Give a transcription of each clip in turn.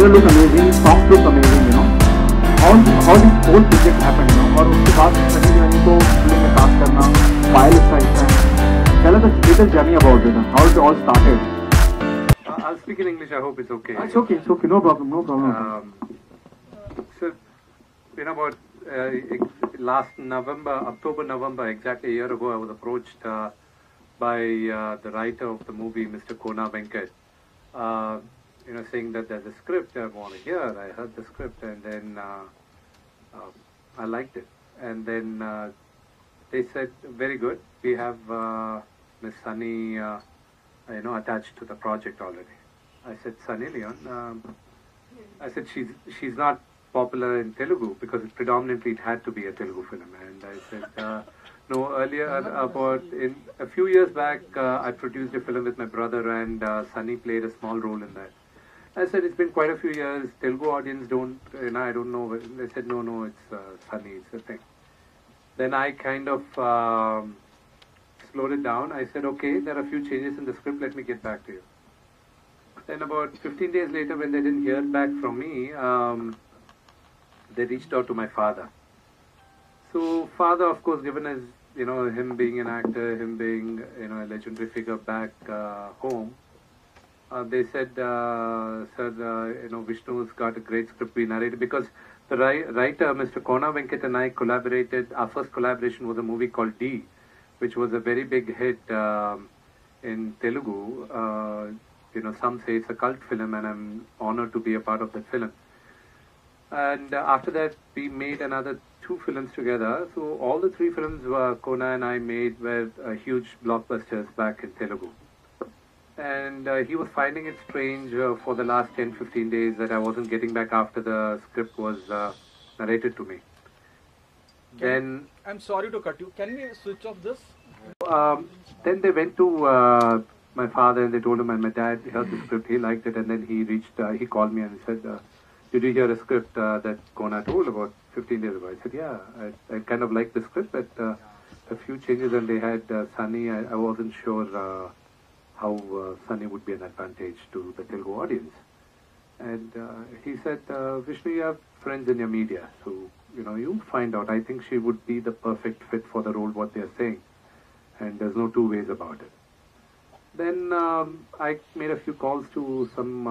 trailer look amazing, songs look amazing, you know. How this whole project happened, you know. और उसके बाद Sunny Leone को film में cast करना, पायल इसका हिस्सा है. Tell us a little journey about it. How it all started. I'll speak in English. I hope it's okay. It's okay. It's okay. No problem. No problem. So, you know, about last November, October, November, exactly a year ago, I was approached by the writer of the movie, Mr. Kona Venkat, you know, saying that there's a script I want to hear. I heard the script and then I liked it. And then they said, very good. We have Miss Sunny, you know, attached to the project already. I said, Sunny Leon. I said, she's not popular in Telugu because predominantly it had to be a Telugu film. And I said, no, earlier, about a few years back, I produced a film with my brother and Sunny played a small role in that. I said, it's been quite a few years, Telugu audience don't, you know, I don't know. They said, no, it's Sunny, it's a thing. Then I kind of slowed it down. I said, okay, there are a few changes in the script, let me get back to you. Then about 15 days later, when they didn't hear back from me, they reached out to my father. So father, of course, given as, you know, him being an actor, him being, you know, a legendary figure back home, they said, sir, you know, Vishnu's got a great script we narrated, because the writer, Mr. Kona Venkat, and I collaborated. Our first collaboration was a movie called D, which was a very big hit in Telugu. You know, some say it's a cult film, and I'm honored to be a part of that film. And after that, we made another 2 films together. So all the 3 films Kona and I made were huge blockbusters back in Telugu. And he was finding it strange for the last 10-15 days that I wasn't getting back after the script was narrated to me. Then I'm sorry to cut you. Can we switch off this? Then they went to my father and they told him, and my dad heard the script, he liked it, and then he called me and he said, did you hear a script that Kona told about 15 days ago? I said, yeah, I kind of liked the script, but a few changes, and they had Sunny. I wasn't sure how Sunny would be an advantage to the Telugu audience. And he said, Vishnu, you have friends in your media, so, you know, you find out. I think she would be the perfect fit for the role, what they're saying. And there's no 2 ways about it. Then I made a few calls to some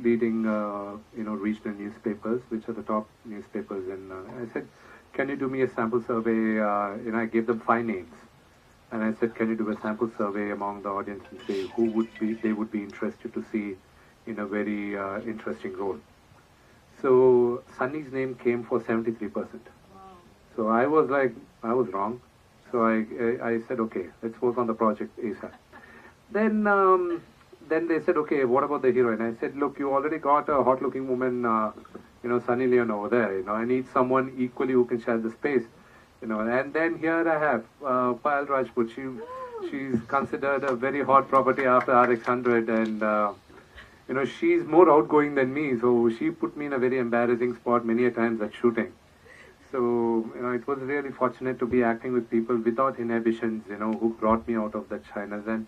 leading, you know, regional newspapers, which are the top newspapers. And I said, can you do me a sample survey? You know, I gave them 5 names. And I said, can you do a sample survey among the audience and say who they would be interested to see in a very interesting role. So Sunny's name came for 73%. Wow. So I was like, I was wrong. So I said, okay, let's work on the project ASAP. Then they said, okay, what about the heroine? I said, look, you already got a hot-looking woman, you know, Sunny Leon over there. You know, I need someone equally who can share the space. You know, and then here I have Payal Rajput. She's considered a very hot property after RX100, and you know, she's more outgoing than me. So she put me in a very embarrassing spot many a times at shooting. So you know, it was really fortunate to be acting with people without inhibitions. You know, who brought me out of that shyness. And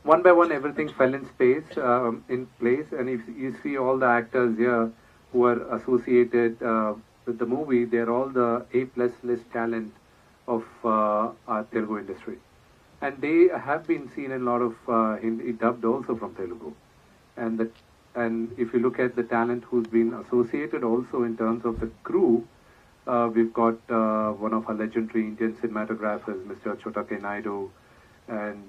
one by one, everything fell in place. And if you see all the actors here who are associated with the movie, they're all the A+ list talent of our Telugu industry. And they have been seen in a lot of Hindi dubbed also from Telugu. And if you look at the talent who's been associated also in terms of the crew, we've got one of our legendary Indian cinematographers, Mr. Chotake Naidu, and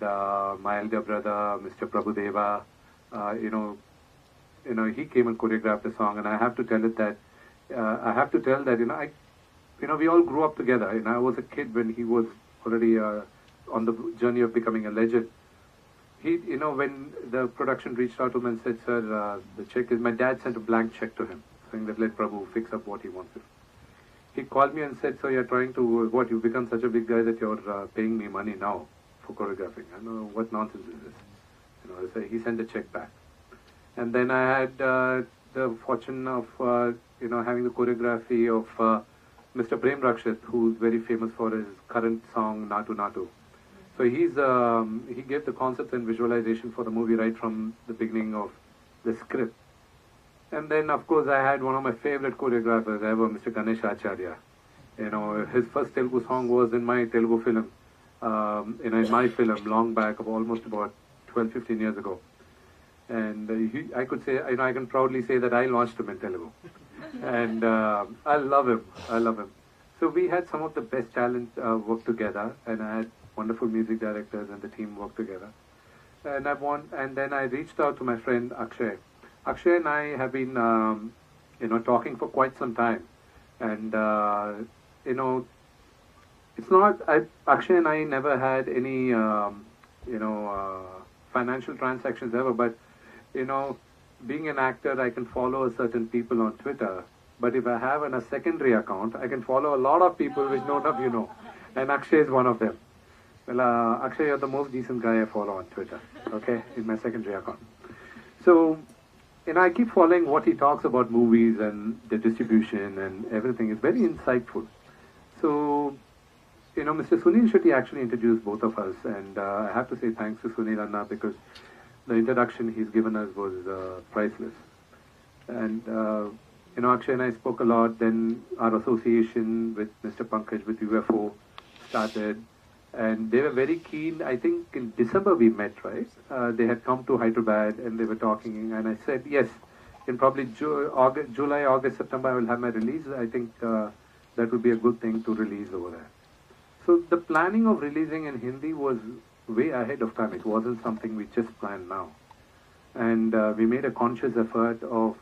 my elder brother, Mr. Prabhudeva. You know, he came and choreographed the song, and I have to tell it that you know, we all grew up together. You know, I was a kid when he was already on the journey of becoming a legend. You know, when the production reached out to him and said, sir, the check is, my dad sent a blank check to him, saying that let Prabhu fix up what he wants to. He called me and said, so you're trying to, what, you've become such a big guy that you're paying me money now for choreographing. I know, what nonsense is this? You know, so he sent a check back. And then I had the fortune of, you know, having the choreography of Mr. Prem Rakshit, who's very famous for his current song, Natu Natu. So he gave the concepts and visualization for the movie right from the beginning of the script. And then, of course, I had one of my favorite choreographers ever, Mr. Ganesh Acharya. You know, his first Telugu song was in my Telugu film, in my film, long back, of almost about 12-15 years ago. And I could say, you know, I can proudly say that I launched him in Telugu. And I love him. I love him. So we had some of the best talent work together, and I had wonderful music directors and the team work together. And then I reached out to my friend Akshay. Akshay and I have been, you know, talking for quite some time. And, you know, it's not, Akshay and I never had any, you know, financial transactions ever, but, you know, being an actor, I can follow certain people on Twitter. But if I have a secondary account, I can follow a lot of people which none of you know. And Akshay is one of them. Well, Akshay, you're the most decent guy I follow on Twitter, okay, in my secondary account. So, you know, I keep following what he talks about movies and the distribution and everything. It's very insightful. So, you know, Mr. Sunil Shetty actually introduced both of us. And I have to say thanks to Sunil Anna because the introduction he's given us was priceless. And, you know, Akshay and I spoke a lot. Then our association with Mr. Pankaj, with UFO, started. And they were very keen. I think in December we met, right? They had come to Hyderabad and they were talking. And I said, yes, in probably July, August, September, I will have my release. I think that would be a good thing to release over there. So the planning of releasing in Hindi was way ahead of time. It wasn't something we just planned now. And we made a conscious effort of,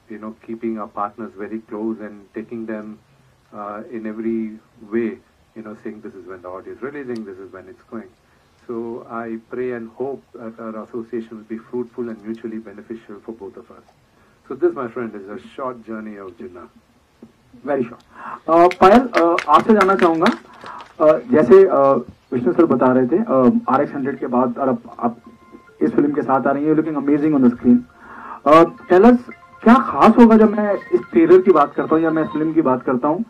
you know, keeping our partners very close and taking them in every way, you know, saying this is when the audio is releasing, this is when it's going. So I pray and hope that our association will be fruitful and mutually beneficial for both of us. So this, my friend, is a short journey of Ginna. Very sure. Payal, आपसे जानना चाहूँगा, जैसे Vishnu sir बता रहे थे RX100 के बाद और आप इस फिल्म के साथ आ रही हैं, looking amazing on the screen. Tell us, क्या खास होगा जब मैं इस ट्रेलर की बात करता हूँ या मैं इस फिल्म की बात करता हूँ,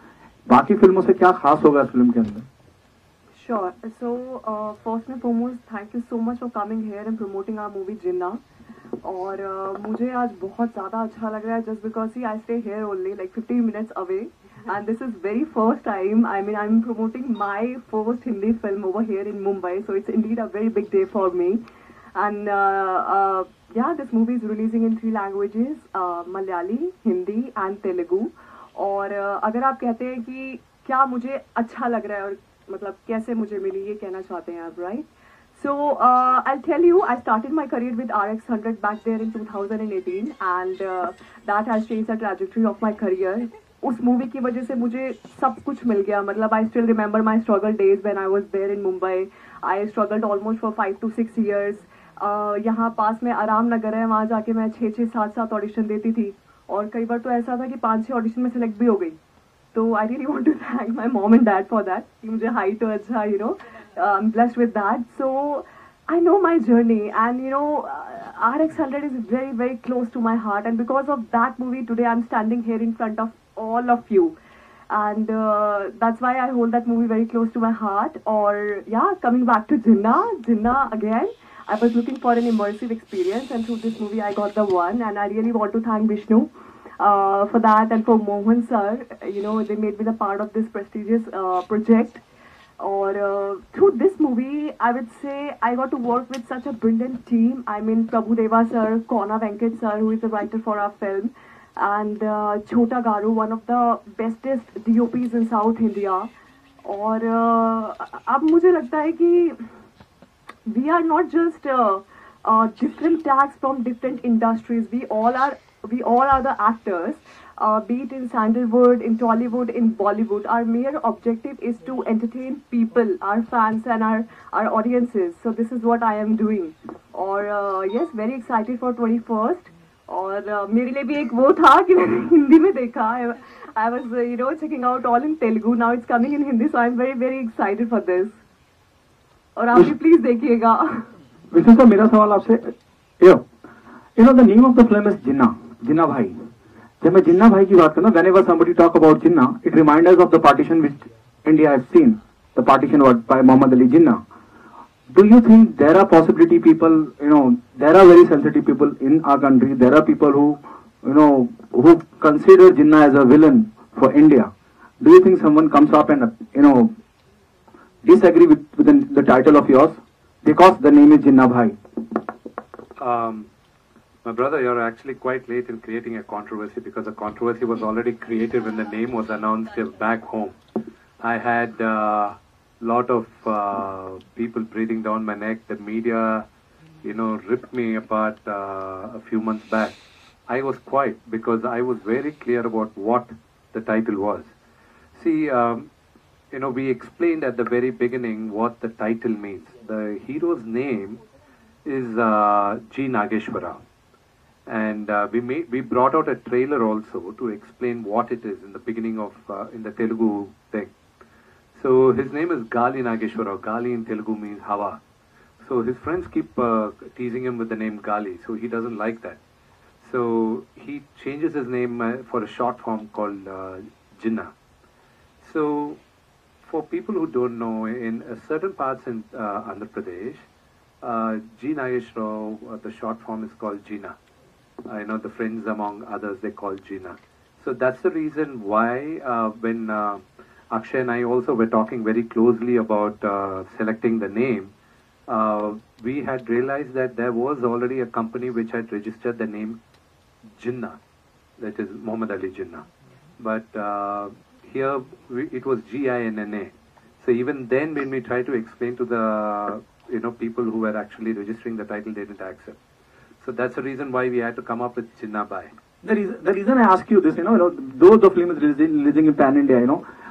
बाकी फिल्मों से क्या खास होगा इस फिल्म के अंदर? Sure. So, first and foremost, thank you so much for coming here and promoting our movie Ginna. और मुझे आज बहुत ज़्यादा अच्छा लग रहा है just because see I stay here only like 15 minutes away and this is very first time, I mean, I'm promoting my first Hindi film over here in Mumbai, so it's indeed a very big day for me. And yeah, this movie is releasing in 3 languages, Malayali, Hindi and Telugu. और अगर आप कहते हैं कि क्या मुझे अच्छा लग रहा है और मतलब कैसे मुझे मिली, ये कहना चाहते हैं आप, right? So I'll tell you, I started my career with RX100 back there in 2018 and that has changed the trajectory of my career. उस मूवी की वजह से मुझे सब कुछ मिल गया, मतलब I still remember my struggle days when I was there in Mumbai. I struggled almost for 5 to 6 years. यहाँ पास में आराम नगर है, वहाँ जाके मैं 6-6, 7-7 ऑडिशन देती थी और कई बार तो ऐसा था कि 5-6 ऑडिशन में सिलेक्ट भी हो गई. तो I really want to thank my mom and dad for that. कि मुझे हाइट तो अच्छा, you know, I'm blessed with that. So I know my journey and you know RX100 is very, very close to my heart, and because of that movie today I'm standing here in front of all of you, and that's why I hold that movie very close to my heart. Or yeah, coming back to Ginna again, I was looking for an immersive experience and through this movie I got the one, and I really want to thank Vishnu for that and for Mohan sir. You know, they made me the part of this prestigious project. Or through this movie, I would say I got to work with such a brilliant team. I mean, Prabhudeva sir, Kona Venkat sir, who is the writer for our film, and Chhota Garu, one of the bestest DOPs in South India. और अब मुझे लगता है कि we are not just different tags from different industries. We all are the actors. Be it in Sandalwood, in Tollywood, in Bollywood, our mere objective is to entertain people, our fans and our audiences. So this is what I am doing. और yes, very excited for 21st. और मेरे लिए भी एक वो था कि मैंने हिंदी में देखा. I was you know checking out all in Telugu. Now it's coming in Hindi, so I'm very, very excited for this. और आप भी please देखिएगा. विष्णु सर, मेरा सवाल आपसे, you know the name of the film is Ginna Bhai. जब मैं जिन्ना भाई की बात करना, whenever somebody talk about Jinnah, it reminds us of the partition which India has seen, the partition by Muhammad Ali Jinnah. Do you think there are possibility people, you know, there are very sensitive people in our country, there are people who who consider Jinnah as a villain for India, do you think someone comes up and, disagree with the title of yours because the name is Ginna Bhai? My brother, you're actually quite late in creating a controversy because the controversy was already created when the name was announced back home. I had lot of people breathing down my neck. The media, ripped me apart a few months back. I was quiet because I was very clear about what the title was. See, we explained at the very beginning what the title means. The hero's name is G. Nageshwara. And we brought out a trailer also to explain what it is in the beginning of, in the Telugu thing. So his name is Gali Nageshwara. Gali in Telugu means Hava. So his friends keep teasing him with the name Gali. So he doesn't like that. So he changes his name for a short form called Jinnah. So for people who don't know, in certain parts in Andhra Pradesh, G. Nageshwara, the short form is called Ginna. I know the friends among others, they call Ginna. So that's the reason why when Akshay and I also were talking very closely about selecting the name, we had realized that there was already a company which had registered the name Jinnah, that is Muhammad Ali Jinnah. But here it was Ginna. So even then when we tried to explain to the people who were actually registering the title, they didn't accept. So that's the reason why we had to come up with Ginna Bhai. The reason I ask you this, though the film is releasing in Pan India,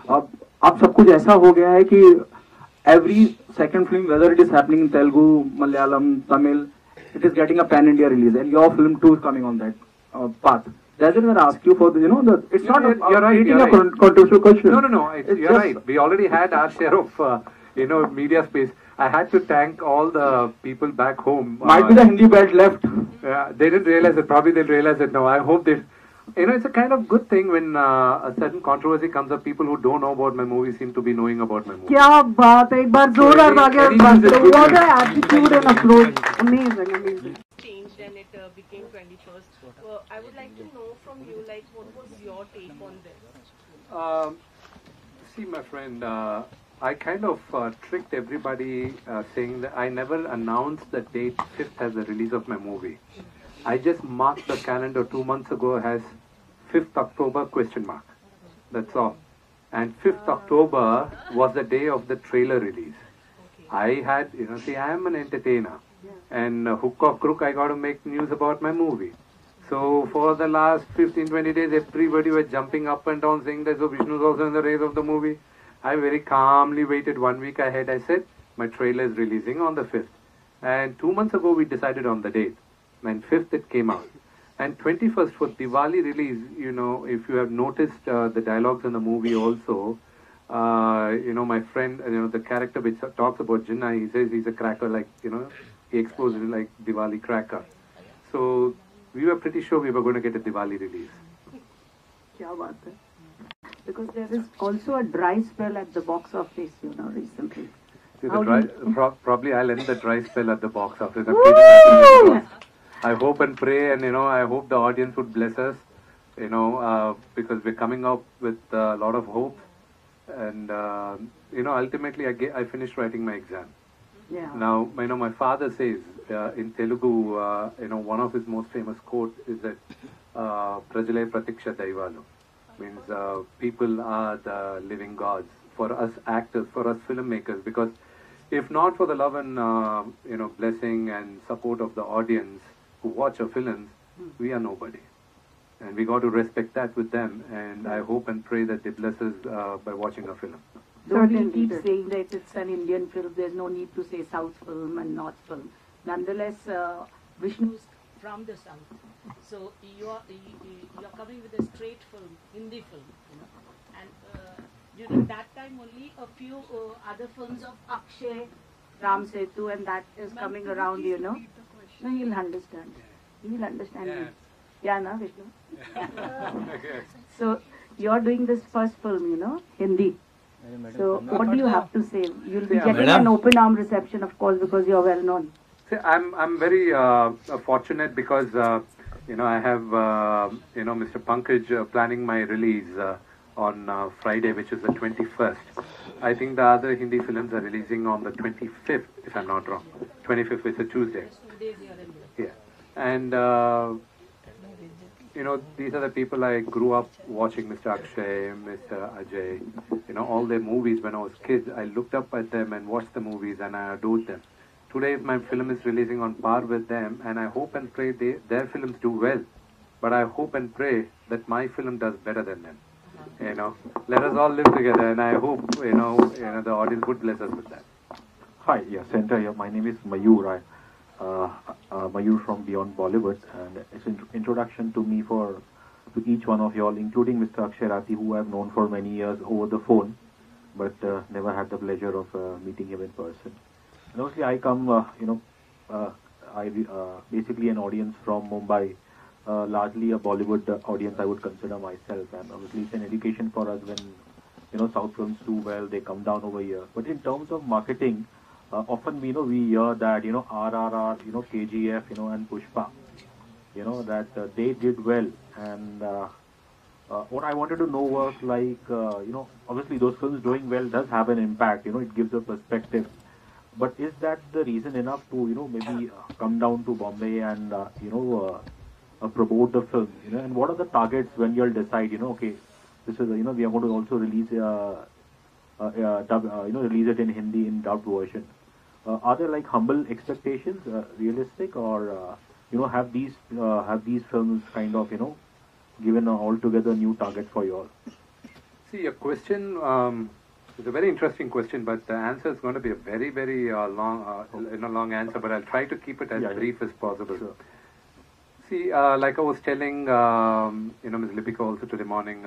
अब सब कुछ ऐसा हो गया है कि every second film, whether it is happening in Telugu, Malayalam, Tamil, it is getting a Pan India release, and your film too is coming on that path. That's why I ask you for the, it's not you're right, creating a controversial question. No, you're right. We already had our share of, media space. I had to thank all the people back home. Might be the Hindi belt left. Yeah, they didn't realize it. Probably they'll realize it now. I hope they... it's a kind of good thing when a certain controversy comes up. People who don't know about my movie seem to be knowing about my movie. क्या बात है, एक बार जोरदार तालियां. What an attitude and approach. Amazing. Changed and it became 21st. I would like to know from you, what was your take on this? See, my friend, I kind of tricked everybody saying that I never announced the date 5th as the release of my movie. I just marked the calendar 2 months ago as 5th October ? That's all. And 5th October was the day of the trailer release. I had, see, I am an entertainer. And hook or crook, I got to make news about my movie. So for the last 15-20 days, everybody was jumping up and down saying that so Vishnu is also in the race of the movie. I very calmly waited 1 week ahead. I said, my trailer is releasing on the 5th. And 2 months ago, we decided on the date. And 5th, it came out. And 21st for Diwali release, if you have noticed the dialogues in the movie also, my friend, the character which talks about Jinnah, he says he's a cracker, he explodes like Diwali cracker. So we were pretty sure we were going to get a Diwali release. क्या बात है? Because there is also a dry spell at the box office, recently. See, probably I'll end the dry spell at the box office. I hope and pray, and I hope the audience would bless us, because we're coming up with a lot of hope, and ultimately I finished writing my exam. Yeah. Now, my father says in Telugu, one of his most famous quote is that Prajale Pratiksha Daivalu, means people are the living gods for us actors, for us filmmakers, because if not for the love and blessing and support of the audience who watch our films, we are nobody. And we got to respect that with them, and I hope and pray that they bless us by watching our film. Don't we keep saying that it's an Indian film, there's no need to say South film and North film. Nonetheless, Vishnu is from the South. So you're coming with a straight film, Hindi film, And during that time only a few other films of Akshay, Ram Setu, and that is coming around, No, he'll understand. He'll understand me. Yeah, na, Vishnu? So you're doing this first film, Hindi. So what do you have to say? You'll be getting an open arm reception, of course, because you're well known. See, I'm very fortunate because I have, Mr. Pankaj planning my release on Friday, which is the 21st. I think the other Hindi films are releasing on the 25th, if I'm not wrong. 25th is a Tuesday. Yeah. And, these are the people I grew up watching, Mr. Akshay, Mr. Ajay, all their movies when I was kid. I looked up at them and watched the movies and I adored them. Today, my film is releasing on par with them, and I hope and pray their films do well. But I hope and pray that my film does better than them. Let us all live together, and I hope the audience would bless us with that. Hi, yeah, Center here. My name is Mayur. Mayur from Beyond Bollywood, and it's an introduction to me to each one of you all, including Mr. Akshay Rathi, who I've known for many years over the phone, but never had the pleasure of meeting him in person. And obviously, I come, basically an audience from Mumbai, largely a Bollywood audience I would consider myself, and obviously it's an education for us when, South films do well, they come down over here. But in terms of marketing, often we hear that, RRR, KGF, and Pushpa, that they did well. And what I wanted to know was like, obviously those films doing well does have an impact, it gives a perspective. But is that the reason enough to, maybe come down to Bombay and, promote the film? And what are the targets when you'll decide, okay, this is, we are going to also release, release it in Hindi in dubbed version. Are there like humble expectations, realistic, or, have these films kind of, given altogether new target for you all? See, your question is a very interesting question, but the answer is going to be a very, very long answer, but I'll try to keep it as brief as possible. Sure. See, like I was telling, Ms. Lipika also today morning,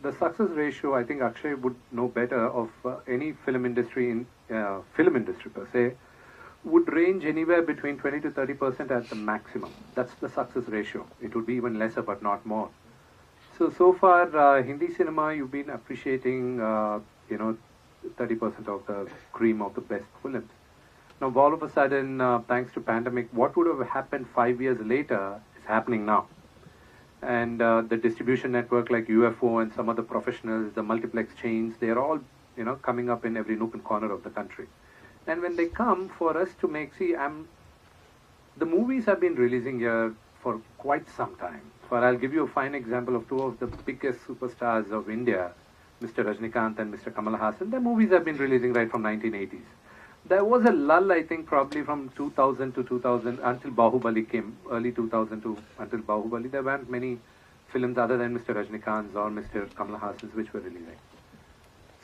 the success ratio, I think Akshay would know better of any film industry per se, would range anywhere between 20 to 30% at the maximum. That's the success ratio. It would be even lesser, but not more. So far, Hindi cinema, you've been appreciating, 30% of the cream of the best films. Now, all of a sudden, thanks to pandemic, what would have happened 5 years later is happening now. And the distribution network like UFO and some other professionals, the multiplex chains, they're all, coming up in every nook and corner of the country. And when they come for us to make, the movies have been releasing here for quite some time. I'll give you a fine example of two of the biggest superstars of India, Mr. Rajnikant and Mr. Kamal Hassan. Their movies have been releasing right from 1980s. There was a lull, I think, probably from 2000 to 2000 until Bahubali came, early 2000 to until Bahubali. There weren't many films other than Mr. Rajnikant's or Mr. Kamal Hassan's which were releasing.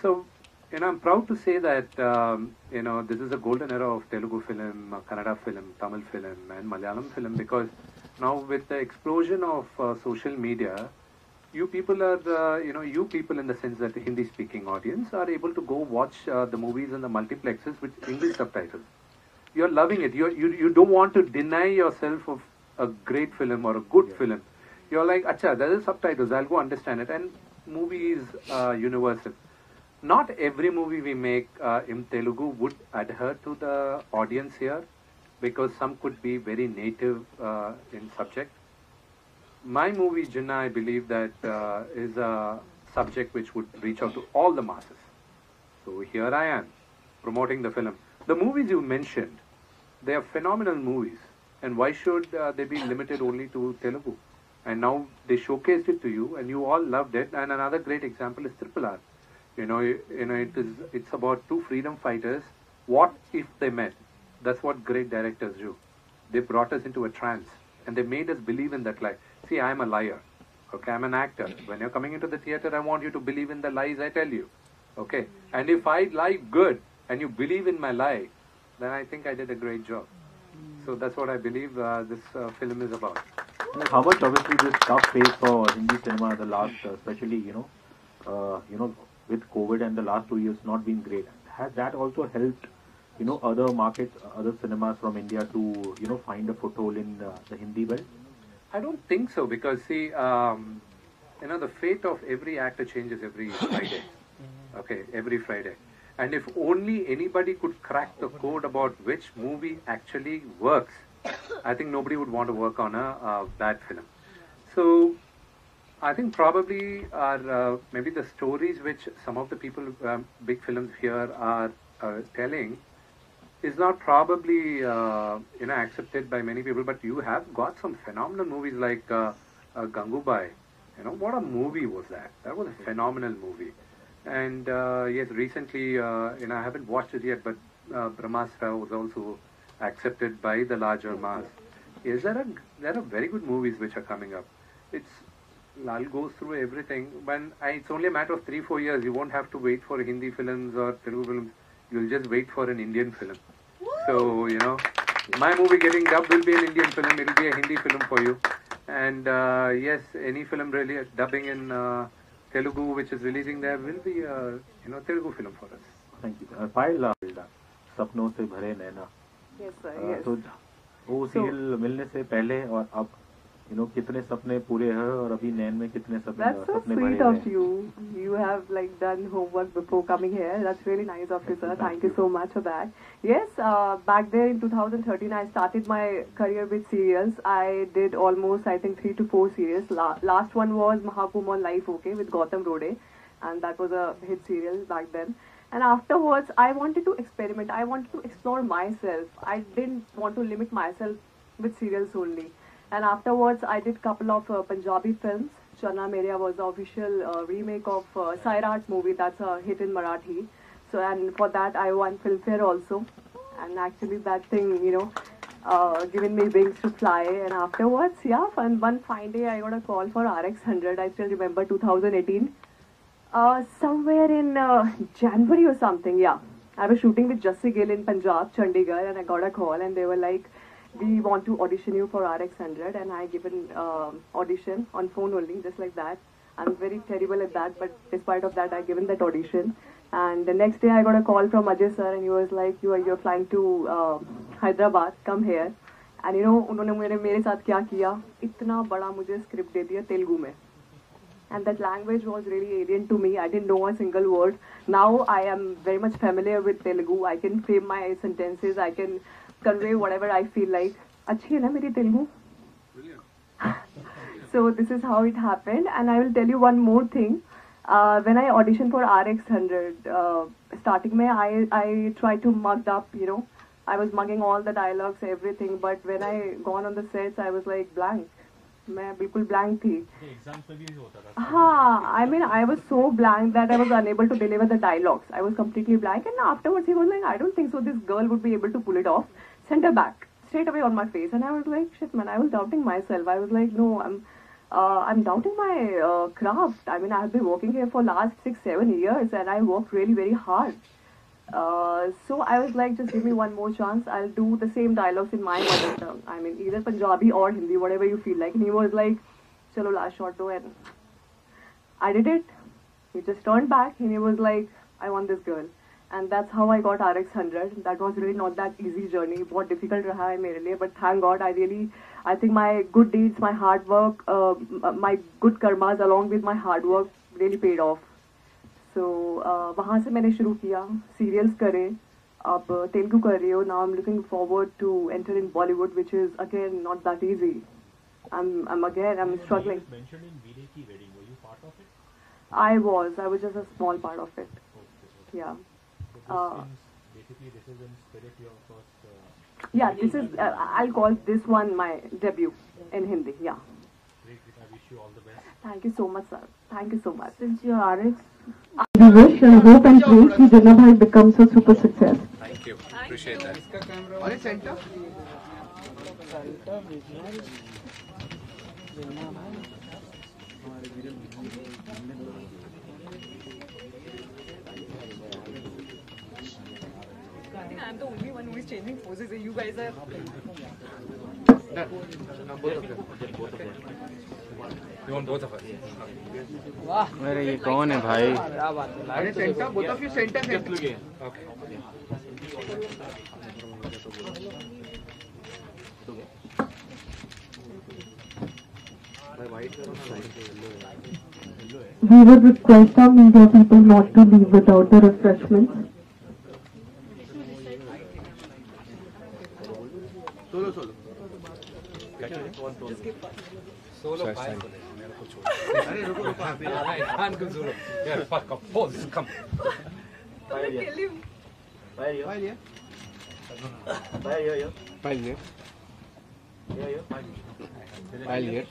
So, I'm proud to say that, this is a golden era of Telugu film, Kannada film, Tamil film, and Malayalam film, because now with the explosion of social media, you people are, you people in the sense that the Hindi-speaking audience are able to go watch the movies in the multiplexes with English subtitles. You're loving it. You don't want to deny yourself of a great film or a good film. You're like, acha, there are subtitles, I'll go understand it. And movie is universal. Not every movie we make in Telugu would adhere to the audience here, because some could be very native in subject. My movie, Ginna, I believe that is a subject which would reach out to all the masses. So here I am, promoting the film. The movies you mentioned, they are phenomenal movies. And why should they be limited only to Telugu? And now they showcased it to you, and you all loved it. And another great example is Triple R. It's about two freedom fighters. What if they met? That's what great directors do. They brought us into a trance, and they made us believe in that lie. See, I'm a liar. Okay, I'm an actor. When you're coming into the theater, I want you to believe in the lies I tell you. Okay, and if I lie good and you believe in my lie, then I think I did a great job. So that's what I believe this film is about. How much obviously this tough phase for Hindi cinema, the last, especially with COVID and the last 2 years, not been great. Has that also helped, other markets, other cinemas from India to, find a foothold in the Hindi belt? I don't think so, because see, the fate of every actor changes every Friday. Okay, every Friday. And if only anybody could crack the code about which movie actually works I think nobody would want to work on a bad film. So I think probably are maybe the stories which some of the people, big films here are telling, is not probably accepted by many people. But you have got some phenomenal movies like Gangubai. What a movie was that? That was a phenomenal movie. And yes, recently, I haven't watched it yet, but Brahmastra was also accepted by the larger mass. Yes, there are very good movies which are coming up. Lal goes through everything. It's only a matter of 3-4 years. You won't have to wait for Hindi films or Telugu films. You'll just wait for an Indian film. So, my movie getting dubbed will be an Indian film. It'll be a Hindi film for you. And yes, any film really dubbing in Telugu which is releasing there will be a Telugu film for us. Thank you. Payal, सपनों से भरे नैना. Yes, sir. Yes. तो वो serial मिलने से पहले और अब कितने सपने पूरे हैं और अभी नैन में कितने सपने That's so sweet of you. You have done homework before coming here. That's really nice of you, sir. Thank you so much for that. Yes, back there in 2013, I started my career with serials. I did almost, I think, 3 to 4 serials. Last one was Mahakum on Life OK with Gautam Rode, and that was a hit serial back then. And afterwards, I wanted to experiment. I wanted to explore myself. I didn't want to limit myself with serials only. And afterwards, I did couple of Punjabi films. Chana Meria was the official remake of Sairat movie. That's a hit in Marathi. So, and for that, I won Filmfare also. And actually, that thing, given me wings to fly. And afterwards, yeah, one fine day, I got a call for RX100. I still remember 2018. Somewhere in January or something, yeah. I was shooting with Jassi Gill in Punjab, Chandigarh, and I got a call, and they were like, we want to audition you for RX100, and I given audition on phone only, just like that. I'm very terrible at that, but despite of that, I given that audition. And the next day, I got a call from Ajay sir, and he was like, you're flying to Hyderabad, come here. And उन्होंने मेरे साथ क्या किया? इतना बड़ा मुझे script दे दिया तेलुगु में. And that language was really alien to me. I didn't know a single word. Now I am very much familiar with Telugu. I can frame my sentences. I can convey whatever I feel like. Achhi hai na meri Telugu? So this is how it happened. And I will tell you one more thing. When I auditioned for RX100, starting mein I tried to mug up, I was mugging all the dialogues, everything. But when I gone on the sets, I was like blank. मैं बिल्कुल blank थी. हाँ, I mean I was so blank that I was unable to deliver the dialogues. I was completely blank, and afterwards he was like, I don't think so. This girl would be able to pull it off. Send her back straight away on my face, and I was like, shit, man. I was doubting myself. I was like, no, I'm doubting my craft. I mean, I have been working here for last 6-7 years, and I worked really very hard. So I was like, just give me one more chance. I'll do the same dialogues in my mother tongue. I mean, either Punjabi or Hindi, whatever you feel like. And he was like, chalo last shot do. And I did it. He just turned back and he was like, I want this girl. And that's how I got RX100. That was really not that easy journey. बहुत difficult रहा है मेरे लिए. But thank God, I think my good deeds, my hard work, my good karmas along with my hard work really paid off. So वहाँ से मैंने शुरू किया serials करे अब तेलुगु कर रही हूँ. Now I'm looking forward to enter in Bollywood, which is again not that easy. I'm struggling. You mentioned in Videki wedding. Were you part of it? I was just a small part of it. Okay. Yeah. So basically this is in spirit your first. Yeah, this is I'll call this one my debut in Hindi. Yeah. Great. I wish you all the best. Thank you so much, sir. Thank you so much. Since you're RX, we wish and hope and pray that Ginna Bhai becomes a super success. Thank you. Appreciate that. I think I'm the only one who is changing poses. You guys are. You want both of us? अरे ये कौन है भाई? अरे centre, both of you center. Okay. We would request our media people not to leave without the refreshments. Solo. Solo five. अरे रुको रुको अभी खान को जोड़ो यार fuck up pause come Payal here. Payal here Payal here. Payal here.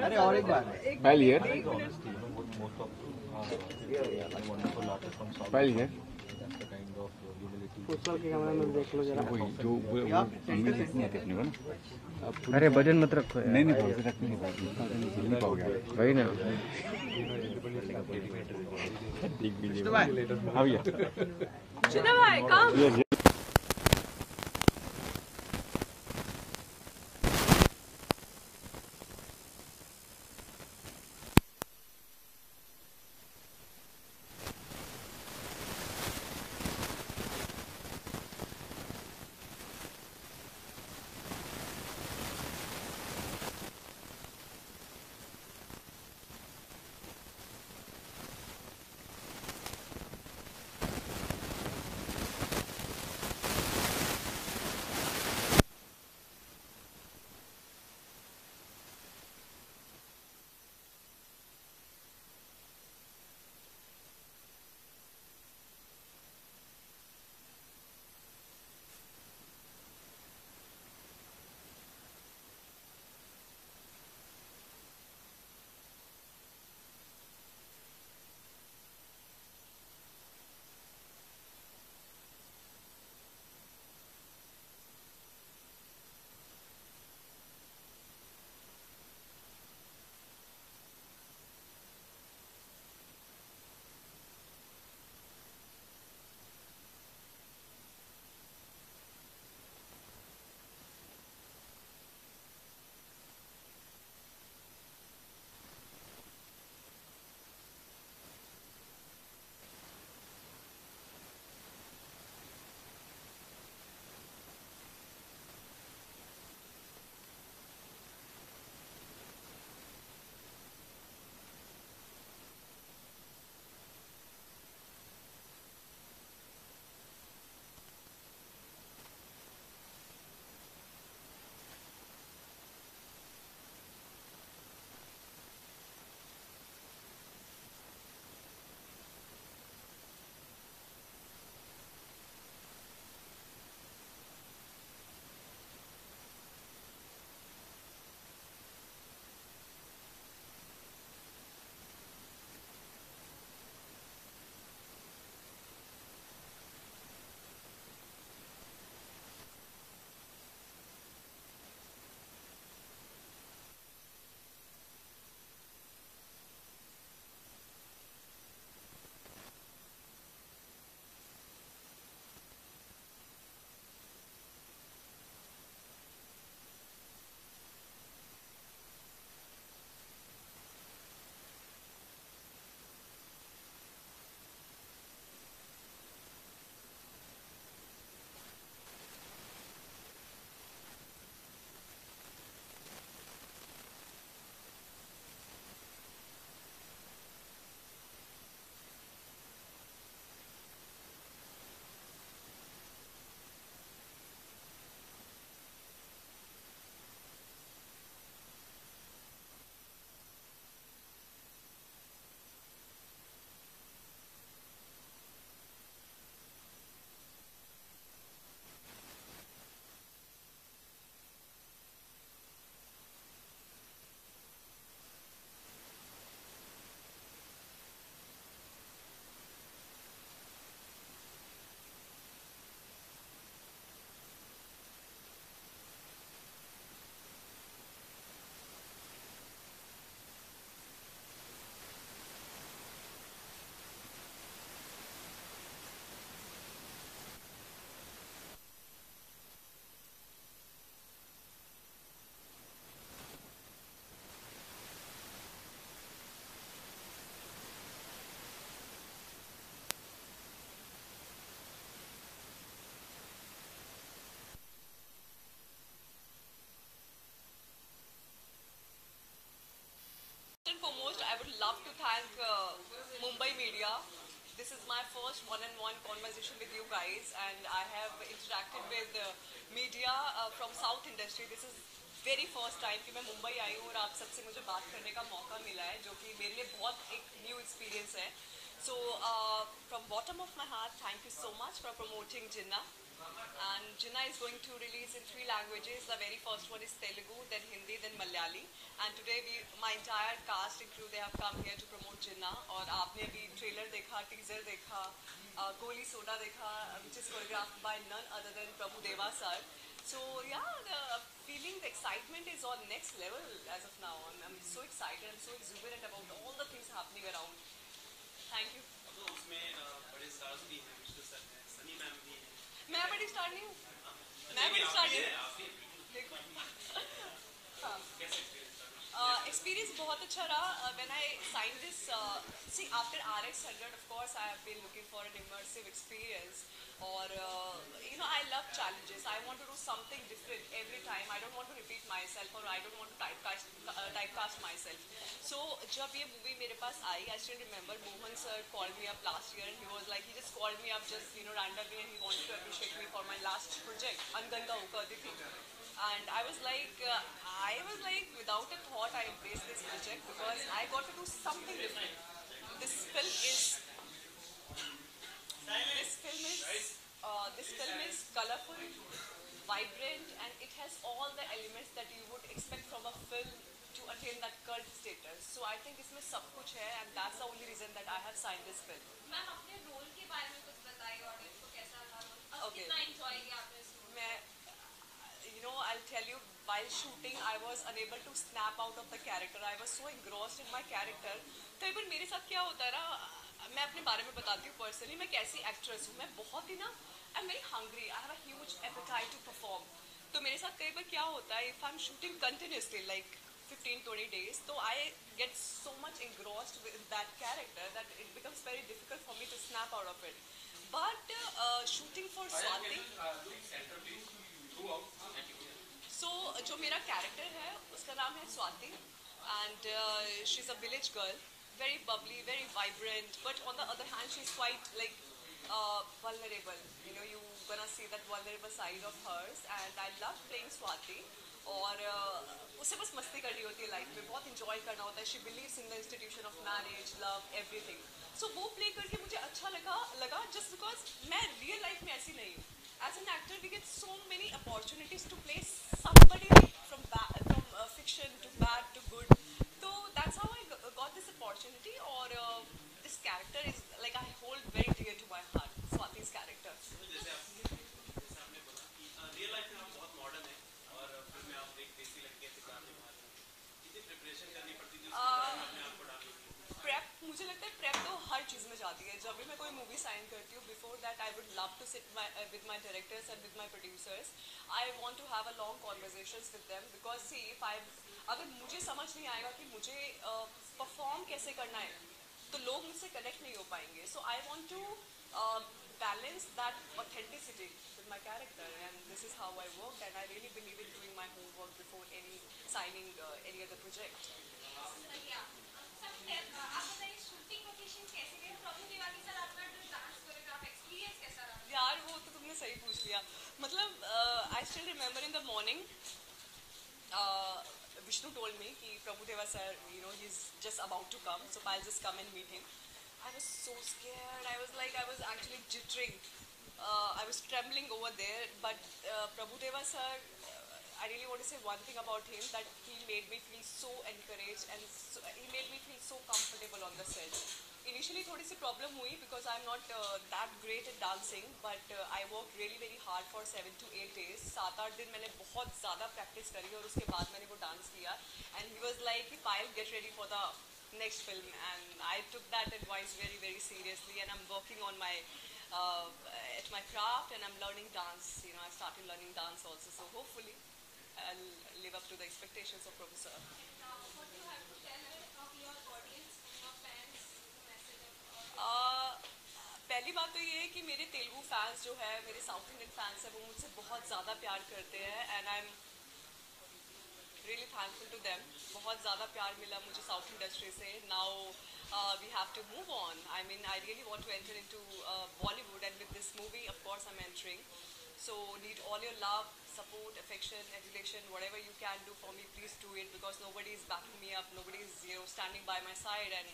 अरे और एक बार Payal here. Payal here. Football के कैमरा में देख लो जरा वही जो वो इंग्लिश नहीं आती अपने को ना अरे वजन मत रखो यार नहीं नहीं रख नहीं पाओगे वही ना विष्णु भाई हाँ भैया Ginna Bhai, come. This is my first one-on-one conversation with you guys, and I have interacted with media from South industry. This is very first time कि मैं मुंबई आई हूँ और आप सबसे मुझे बात करने का मौका मिला है, जो कि मेरे लिए बहुत एक न्यू एक्सपीरियंस है. So from bottom of my heart, thank you so much for promoting Ginna. And Ginna is going to release in 3 languages. The very first one is Telugu, then Hindi, then Malayali. And today my entire cast and crew, they have come here to promote Ginna. और आपने अभी trailer देखा, teaser देखा, गोली soda देखा, which is choreographed by none other than Prabhu Deva sir. So yeah, the feeling, the excitement is on next level as of now. I'm so excited, I'm so exuberant about all the things happening around. Thank you. उसमें बड़े stars भी हैं, Vishnu sir हैं, Sunny ma'am भी हैं. मैं बड़ी star नहीं हूँ. मैं बड़ी स्टार नहीं हूँ. देखो. हाँ. Experience बहुत अच्छा रहा. When I signed this, see after RX 100, of course I have been looking for an immersive experience. Or you know, I love challenges. I want to do something different every time. I don't want to repeat myself, or I don't want to typecast myself. So जब ये movie मेरे पास आई, I still remember Mohan sir called me up last year and he was like, he just called me up just randomly and he wanted to appreciate me for my last project, Angan Ka Hoka Aditi. And I was like, without a thought, I embraced this project because I got to do something different. This film is colorful, vibrant, and it has all the elements that you would expect from a film to attain that cult status. So I think इसमें सब कुछ है, and that's the only reason that I have signed this film. Ma'am अपने role के बारे में कुछ बताइए ऑडियंस को, कैसा था, Okay. कितना एंजॉय किया आपने इस रोल? मैं, I'll tell you, while shooting, I was unable to snap out of the character. I was so engrossed in my character. कई बार मेरे साथ क्या होता है ना, मैं अपने बारे में बताती हूँ पर्सनली, मैं कैसी एक्ट्रेस हूँ. मैं बहुत ही I'm very hungry. I have a huge appetite to perform. तो मेरे साथ कई बार क्या होता है, if I'm shooting continuously like 15-20 days, so I get so much engrossed with that character that it becomes very difficult for me to snap out of it. But shooting for Swati, so जो मेरा character है उसका नाम है Swati, and she's a village girl, very bubbly, very vibrant, but on the other hand she's quite like vulnerable. You're gonna see that vulnerable side of hers, and I love playing Swati. और उसे बस मस्ती करनी होती है life में, बहुत enjoy करना होता है. She believes in the institution of marriage, love, everything. So वो प्ले करके मुझे अच्छा लगा जस्ट बिकॉज मैं रियल लाइफ में ऐसी नहीं हूँ. As an actor we get so many opportunities to play somebody from fiction to bad to good. तो that's how I got this opportunity. और this character is like I hold very dear to my heart, Swati's character. Real life में आप बहुत modern है और film में आप एक देसी लड़के किरदार निभा रहे हैं. कितनी प्रिपरेशन करनी पड़ती थी अपने आप को डालने के लिए? प्रेप, मुझे लगता है प्रेप तो हर चीज़ में जाती है. जब भी मैं कोई मूवी साइन करती हूँ, before that I would love to sit with my directors and with my producers. I want to have a long conversations with them because see अगर मुझे समझ नहीं आएगा कि मुझे परफॉर्म कैसे करना है, तो लोग मुझसे कनेक्ट नहीं हो पाएंगे. So I want to balance that authenticity with my character, and this is how I work, and I really believe in doing my homework before signing any other project. आप बताइए शूटिंग लोकेशन कैसी रही? प्रभु देवा के साथ आपका dance choreograph experience कैसा रहा? यार वो तो तुमने सही पूछ लिया. मतलब I still remember in the morning Vishnu told me कि Prabhu Deva sir, he's just about to come, so I'll just come and meet him. I was so scared. I was actually jittering. I was trembling over there. But Prabhu Deva sir, I really want to say one thing about him, that he made me feel so encouraged and he made me feel so comfortable on the set. Initially थोड़ी सी problem हुई because I'm not that great at dancing, but I worked really very hard for 7 to 8 days. 7-8 दिन मैंने बहुत ज़्यादा practice करी और उसके बाद मैंने वो dance किया. And he was like, Payal, get ready for the next film, and I took that advice very, very seriously, and I'm working on my at my craft, and I'm learning dance. I started learning dance also, so hopefully I'll live up to the expectations of Professor. What do you have to tell of your audience, your fans, message of? पहली बात तो ये है कि मेरे Telugu fans जो है, मेरे साउथ इंडियन फैंस हैं, वो मुझसे बहुत ज़्यादा प्यार करते हैं, and I'm really thankful to them. बहुत ज़्यादा प्यार मिला मुझे साउथ इंडस्ट्री से. Now we have to move on. I mean, I really want to enter into Bollywood, and with this movie, of course, I'm entering. So need all your love, support, affection, adulation, whatever you can do for me, please do it, because nobody is backing me up, nobody is standing by my side, and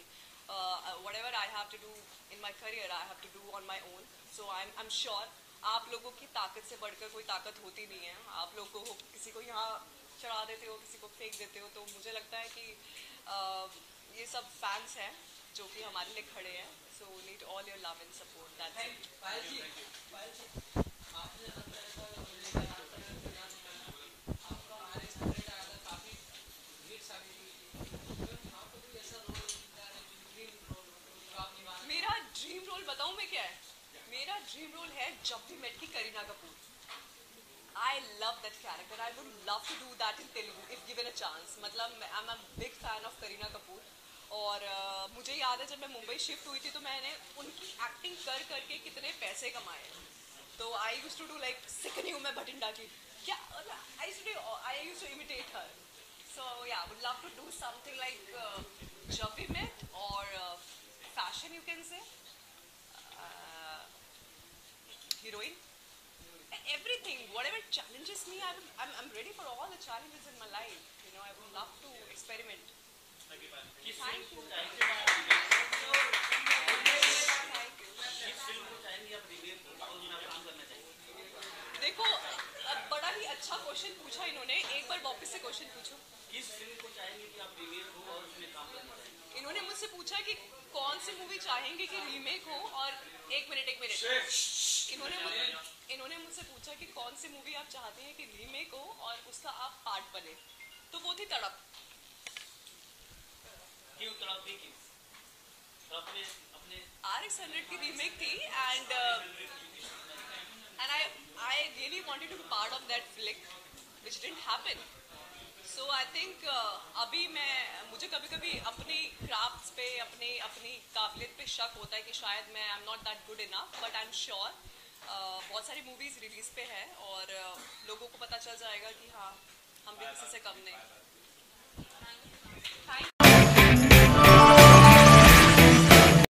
whatever I have to do in my career, I have to do on my own. So I'm sure आप लोगों की ताकत से बढ़कर कोई ताकत होती नहीं है. आप लोगों को किसी को यहाँ चढ़ा देते हो, किसी को फेंक देते हो, तो मुझे लगता है कि ये सब फैंस हैं जो कि हमारे लिए खड़े हैं. So need all your love and support. That's it. पायल जी, आपने आपका हमारे सामने आया था, काफी भीड़ सारी हुई थी. आपको कोई ऐसा रोल मिलता है, ड्रीम रोल जो आप निभाना? मेरा ड्रीम रोल बताऊं मैं क्या है? मेरा ड्रीम रोल है जब भी मेट की Kareena Kapoor. I love that character. I would love to do that in Telugu if given a chance. मतलब I'm a big fan of Kareena Kapoor. और मुझे याद है जब मैं मुंबई शिफ्ट हुई थी तो मैंने उनकी एक्टिंग कर करके कितने पैसे कमाए. तो I used to do like सिकनी हूँ मैं भटिंडा की क्या, I used to imitate her. So yeah would love to do something like जब वी मेट और fashion you can say heroine, everything, whatever challenges me, I'm ready for all the challenges in my life. You know, I would love to experiment. Thank you. Thank you. देखो बड़ा ही अच्छा question पूछा इन्होंने. एक बार वापस से question पूछो. किस फिल्म को चाहेंगे कि आप रीमेक हो और उसमें काम करना चाहिए? इन्होंने मुझसे पूछा कि कौन सी मूवी चाहेंगे कि रीमेक हो, और एक मिनट इन्होंने मुझसे पूछा कि कौन सी मूवी आप चाहते हैं कि रीमेक हो और उसका आप पार्ट बने. तो वो थी तड़प. क्यों तड़प थी? क्यों तड़प में अपने RX100 की रीमेक थी, and I really wanted to be part of that flick which didn't happen. So I think अभी मुझे कभी-कभी अपनी क्राफ्ट्स पे अपनी काबिलियत पे शक होता है कि शायद मैं I'm not that good enough, but I'm sure बहुत सारी मूवीज़ रिलीज़ पे है और लोगों को पता चल जाएगा कि हाँ हम भी किसी से कम नहीं.